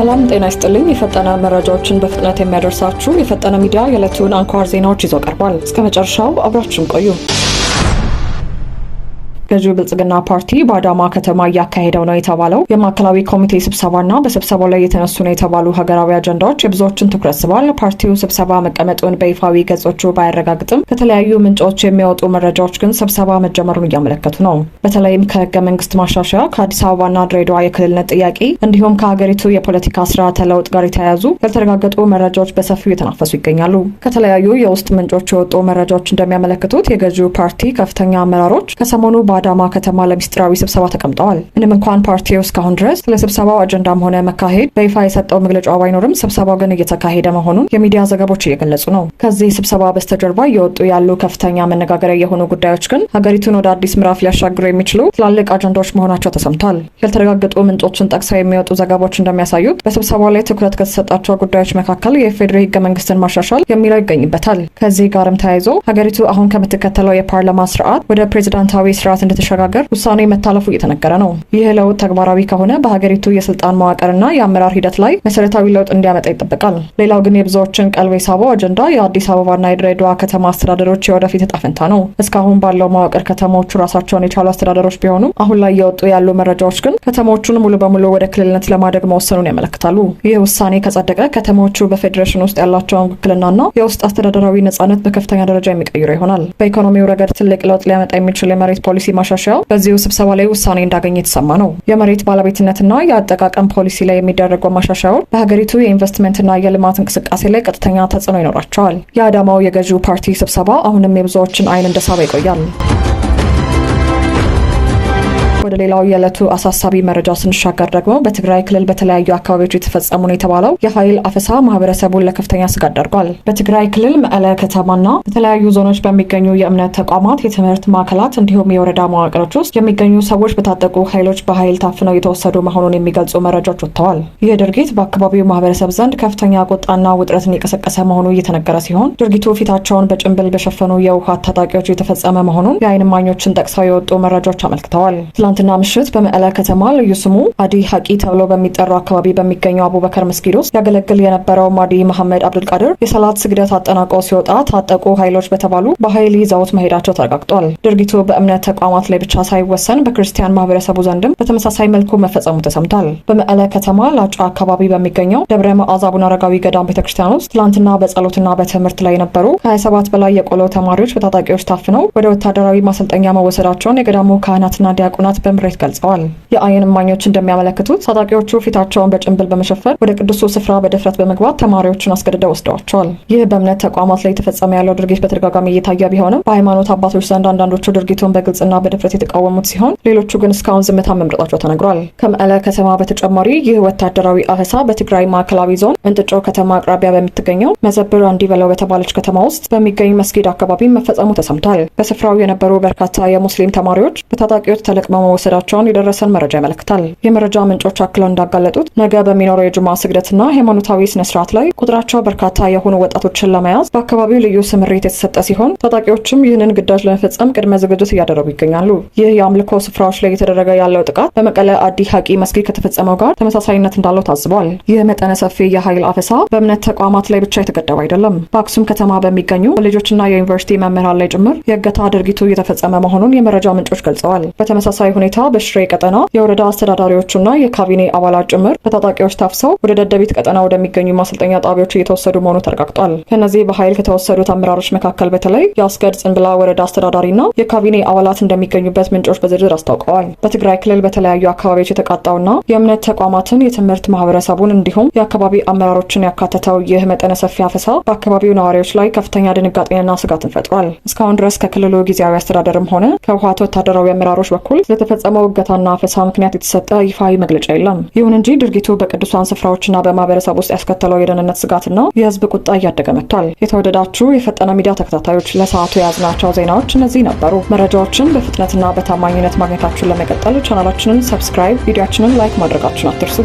ሰላም ጤና ይስጥልኝ። የፈጠነ መረጃዎችን በፍጥነት የሚያደርሳችሁ የፈጠነ ሚዲያ የዕለቱን አንኳር ዜናዎች ይዞ ቀርቧል። እስከ መጨረሻው አብራችሁን ቆዩ። ገዢው ብልጽግና ፓርቲ በአዳማ ከተማ እያካሄደው ነው የተባለው የማዕከላዊ ኮሚቴ ስብሰባና በስብሰባው ላይ የተነሱ ነው የተባሉ ሀገራዊ አጀንዳዎች የብዙዎችን ትኩረት ስቧል። ፓርቲው ስብሰባ መቀመጡን በይፋዊ ገጾቹ ባያረጋግጥም ከተለያዩ ምንጮች የሚወጡ መረጃዎች ግን ስብሰባ መጀመሩን እያመለከቱ ነው። በተለይም ከህገ መንግስት ማሻሻያ፣ ከአዲስ አበባና ድሬዳዋ የክልልነት ጥያቄ እንዲሁም ከሀገሪቱ የፖለቲካ ስርዓተ ለውጥ ጋር የተያያዙ ያልተረጋገጡ መረጃዎች በሰፊው የተናፈሱ ይገኛሉ። ከተለያዩ የውስጥ ምንጮች የወጡ መረጃዎች እንደሚያመለክቱት የገዢው ፓርቲ ከፍተኛ አመራሮች ከሰሞኑ አዳማ ከተማ ለሚስጥራዊ ስብሰባ ተቀምጠዋል። ምንም እንኳን ፓርቲው እስካሁን ድረስ ስለ ስብሰባው አጀንዳም ሆነ መካሄድ በይፋ የሰጠው መግለጫ ባይኖርም ስብሰባው ግን እየተካሄደ መሆኑን የሚዲያ ዘገቦች እየገለጹ ነው። ከዚህ ስብሰባ በስተጀርባ እየወጡ ያሉ ከፍተኛ መነጋገሪያ የሆኑ ጉዳዮች ግን ሀገሪቱን ወደ አዲስ ምዕራፍ ሊያሻግሩ የሚችሉ ትላልቅ አጀንዳዎች መሆናቸው ተሰምቷል። ያልተረጋገጡ ምንጮችን ጠቅሰው የሚወጡ ዘገቦች እንደሚያሳዩት በስብሰባው ላይ ትኩረት ከተሰጣቸው ጉዳዮች መካከል የፌዴራል ህገ መንግስትን ማሻሻል የሚለው ይገኝበታል። ከዚህ ጋርም ተያይዞ ሀገሪቱ አሁን ከምትከተለው የፓርላማ ስርዓት ወደ ፕሬዝዳንታዊ ስርዓት እንድትሸጋገር ውሳኔ መታለፉ እየተነገረ ነው። ይህ ለውጥ ተግባራዊ ከሆነ በሀገሪቱ የስልጣን መዋቅርና የአመራር ሂደት ላይ መሰረታዊ ለውጥ እንዲያመጣ ይጠበቃል። ሌላው ግን የብዙዎችን ቀልብ የሳበው አጀንዳ የአዲስ አበባና የድሬዳዋ ከተማ አስተዳደሮች የወደፊት ዕጣ ፈንታ ነው። እስካሁን ባለው መዋቅር ከተሞቹ ራሳቸውን የቻሉ አስተዳደሮች ቢሆኑም አሁን ላይ የወጡ ያሉ መረጃዎች ግን ከተሞቹን ሙሉ በሙሉ ወደ ክልልነት ለማደግ መወሰኑን ያመለክታሉ። ይህ ውሳኔ ከጸደቀ ከተሞቹ በፌዴሬሽን ውስጥ ያላቸውን ውክልናና የውስጥ አስተዳደራዊ ነጻነት በከፍተኛ ደረጃ የሚቀይሩ ይሆናል። በኢኮኖሚው ረገድ ትልቅ ለውጥ ሊያመጣ የሚችል የመሬት ፖሊሲ ማሻሻያው በዚሁ ስብሰባ ላይ ውሳኔ እንዳገኘ የተሰማ ነው። የመሬት ባለቤትነትና የአጠቃቀም ፖሊሲ ላይ የሚደረጉ ማሻሻያዎች በሀገሪቱ የኢንቨስትመንትና የልማት እንቅስቃሴ ላይ ቀጥተኛ ተጽዕኖ ይኖራቸዋል። የአዳማው የገዢው ፓርቲ ስብሰባ አሁንም የብዙዎችን ዓይን እንደሳበ ይቆያል። ወደ ሌላው የዕለቱ አሳሳቢ መረጃ ስንሻገር ደግሞ በትግራይ ክልል በተለያዩ አካባቢዎች የተፈጸሙ ነው የተባለው የኃይል አፈሳ ማህበረሰቡን ለከፍተኛ ስጋት ዳርጓል። በትግራይ ክልል መቀለ ከተማና በተለያዩ ዞኖች በሚገኙ የእምነት ተቋማት፣ የትምህርት ማዕከላት እንዲሁም የወረዳ መዋቅሮች ውስጥ የሚገኙ ሰዎች በታጠቁ ኃይሎች በኃይል ታፍነው የተወሰዱ መሆኑን የሚገልጹ መረጃዎች ወጥተዋል። ይህ ድርጊት በአካባቢው ማህበረሰብ ዘንድ ከፍተኛ ቁጣና ውጥረትን የቀሰቀሰ መሆኑ እየተነገረ ሲሆን ድርጊቱ ፊታቸውን በጭንብል በሸፈኑ የውሃት ታጣቂዎች የተፈጸመ መሆኑን የዓይን እማኞችን ጠቅሰው የወጡ መረጃዎች አመልክተዋል። ትናንትና ምሽት በመቀለ ከተማ ልዩ ስሙ አዲ ሐቂ ተብሎ በሚጠራው አካባቢ በሚገኘው አቡበከር መስጊድ ውስጥ ያገለግል የነበረው ማዲ መሐመድ አብዱልቃድር የሰላት ስግደት አጠናቆ ሲወጣ ታጠቁ ኃይሎች በተባሉ በኃይል ይዘውት መሄዳቸው ተረጋግጧል። ድርጊቱ በእምነት ተቋማት ላይ ብቻ ሳይወሰን በክርስቲያን ማህበረሰቡ ዘንድም በተመሳሳይ መልኩ መፈጸሙ ተሰምቷል። በመቀለ ከተማ ላጫ አካባቢ በሚገኘው ደብረ መዓዛ አቡነ አረጋዊ ገዳም ቤተክርስቲያን ውስጥ ትላንትና በጸሎትና በትምህርት ላይ የነበሩ ከ27 በላይ የቆሎ ተማሪዎች በታጣቂዎች ታፍነው ወደ ወታደራዊ ማሰልጠኛ መወሰዳቸውን የገዳሙ ካህናትና ዲያቆናት በምሬት ገልጸዋል። የዓይን እማኞች እንደሚያመለክቱት ታጣቂዎቹ ፊታቸውን በጭንብል በመሸፈን ወደ ቅዱሱ ስፍራ በድፍረት በመግባት ተማሪዎችን አስገድደው ወስደዋቸዋል። ይህ በእምነት ተቋማት ላይ የተፈጸመ ያለው ድርጊት በተደጋጋሚ እየታየ ቢሆንም በሃይማኖት አባቶች ዘንድ አንዳንዶቹ ድርጊቱን በግልጽና በድፍረት የተቃወሙት ሲሆን ሌሎቹ ግን እስካሁን ዝምታ መምረጣቸው ተነግሯል። ከመቀለ ከተማ በተጨማሪ ይህ ወታደራዊ አፈሳ በትግራይ ማዕከላዊ ዞን እንጥጮ ከተማ አቅራቢያ በምትገኘው መዘብር አንዲበለው በተባለች ከተማ ውስጥ በሚገኝ መስጊድ አካባቢ መፈጸሙ ተሰምቷል። በስፍራው የነበሩ በርካታ የሙስሊም ተማሪዎች በታጣቂዎች ተለቅመው መወሰዳቸውን የደረሰን መረጃ ያመለክታል። የመረጃ ምንጮች አክለው እንዳጋለጡት ነገ በሚኖረው የጁማ ስግደትና ሃይማኖታዊ ስነስርዓት ላይ ቁጥራቸው በርካታ የሆኑ ወጣቶችን ለመያዝ በአካባቢው ልዩ ስምሪት የተሰጠ ሲሆን ታጣቂዎችም ይህንን ግዳጅ ለመፈጸም ቅድመ ዝግጅት እያደረጉ ይገኛሉ። ይህ የአምልኮ ስፍራዎች ላይ እየተደረገ ያለው ጥቃት በመቀለ አዲ ሐቂ መስጊድ ከተፈጸመው ጋር ተመሳሳይነት እንዳለው ታዝቧል። ይህ መጠነ ሰፊ የኃይል አፈሳ በእምነት ተቋማት ላይ ብቻ የተገደበ አይደለም። በአክሱም ከተማ በሚገኙ ኮሌጆችና የዩኒቨርሲቲ መምህራን ላይ ጭምር የእገታ ድርጊቱ እየተፈጸመ መሆኑን የመረጃ ምንጮች ገልጸዋል። በተመሳሳይ ሁኔታ በሽሬ ቀጠና የወረዳ አስተዳዳሪዎችና የካቢኔ አባላት ጭምር በታጣቂዎች ታፍሰው ወደ ደደቢት ቀጠና ወደሚገኙ ማሰልጠኛ ጣቢያዎች እየተወሰዱ መሆኑ ተረጋግጧል። ከነዚህ በኃይል ከተወሰዱት አመራሮች መካከል በተለይ የአስገድ ጽንብላ ወረዳ አስተዳዳሪና የካቢኔ አባላት እንደሚገኙበት ምንጮች በዝርዝር አስታውቀዋል። በትግራይ ክልል በተለያዩ አካባቢዎች የተቃጣውና የእምነት ተቋማትን፣ የትምህርት ማህበረሰቡን እንዲሁም የአካባቢ አመራሮችን ያካተተው ይህ መጠነ ሰፊ አፈሳ በአካባቢው ነዋሪዎች ላይ ከፍተኛ ድንጋጤንና ስጋትን ፈጥሯል። እስካሁን ድረስ ከክልሉ ጊዜያዊ አስተዳደርም ሆነ ከህወሓት ወታደራዊ አመራሮች በኩል ስለተፈጸመው እገታና አፈሳ ምክንያት የተሰጠ ይፋዊ መግለጫ የለም። ይሁን እንጂ ድርጊቱ በቅዱሳን ስፍራዎችና በማህበረሰብ ውስጥ ያስከተለው የደህንነት ስጋትና የህዝብ ቁጣ እያደገ መጥቷል። የተወደዳችሁ የፈጠነ ሚዲያ ተከታታዮች ለሰዓቱ የያዝናቸው ዜናዎች እነዚህ ነበሩ። መረጃዎችን በፍጥነትና በታማኝነት ማግኘታችሁን ለመቀጠል ቻናላችንን ሰብስክራይብ፣ ቪዲዮአችንን ላይክ ማድረጋችሁን አትርሱ።